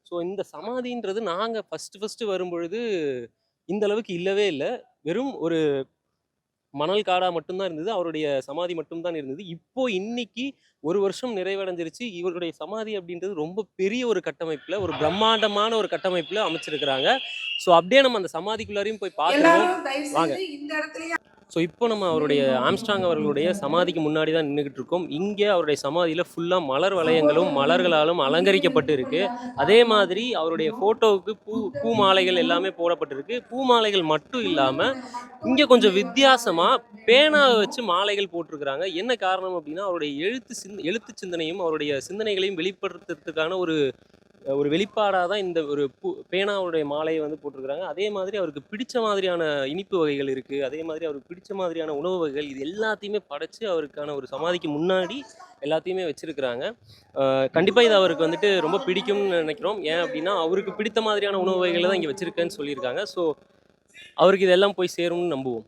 So இந்த சமாதின்றது நாங்க first வரும்பொழுது இந்த அளவுக்கு இல்லவே இல்ல. வெறும் ஒரு மணல் காடா மட்டும் தான் இருந்தது. அவருடைய சமாதி மட்டும் தான் இருந்தது. இப்போ இன்னைக்கு 1 வருஷம் நிறைவடைஞ்சிருச்சு. இவருடைய சமாதி அப்படின்றது ரொம்ப பெரிய ஒரு கட்டமைப்புல, ஒரு பிரம்மாண்டமான ஒரு கட்டமைப்புல அமைச்சிருக்கிறாங்க. ஸோ அப்படியே நம்ம அந்த சமாதிக்குள்ளாரையும் போய் பார்த்துருவோம். எல்லாரும் தயவு வாங்க. செஞ்சு இந்த இடத்துலயே ஸோ இப்போ நம்ம அவருடைய ஆம்ஸ்ட்ராங் அவர்களுடைய சமாதிக்கு முன்னாடி தான் நின்னுகிட்டு இருக்கோம். இங்கே அவருடைய சமாதியில ஃபுல்லா மலர் வளையங்களும், மலர்களாலும் அலங்கரிக்கப்பட்டு இருக்கு. அதே மாதிரி அவருடைய ஃபோட்டோவுக்கு பூ மாலைகள் எல்லாமே போடப்பட்டிருக்கு. பூ மாலைகள் மட்டும் இல்லாம, இங்க கொஞ்சம் வித்தியாசமா பேனாவ வச்சு மாலைகள் போட்டிருக்கிறாங்க. என்ன காரணம் அப்படின்னா, அவருடைய எழுத்து சிந்தனையும், அவருடைய சிந்தனைகளையும் வெளிப்படுத்துறதுக்கான ஒரு ஒரு வெளிப்பாடா தான் இந்த ஒரு பேனாவுடைய மாலைய வந்து போட்டிருக்கிறாங்க. அதே மாதிரி அவருக்கு பிடிச்ச மாதிரியான இனிப்பு வகைகள் இருக்கு. அதே மாதிரி அவருக்கு பிடிச்ச மாதிரியான உணவு வகைகள் இது எல்லாத்தையுமே படைச்சு அவருக்கான ஒரு சமாதிக்கு முன்னாடி எல்லாத்தையுமே வச்சிருக்கிறாங்க. கண்டிப்பா இது அவருக்கு வந்துட்டு ரொம்ப பிடிக்கும்னு நினைக்கிறோம். ஏன் அப்படின்னா, அவருக்கு பிடித்த மாதிரியான உணவு வகைகள தான் இங்க வச்சிருக்கேன்னு சொல்லியிருக்காங்க. ஸோ அவருக்கு இதெல்லாம் போய் சேரும்னு நம்புவோம்.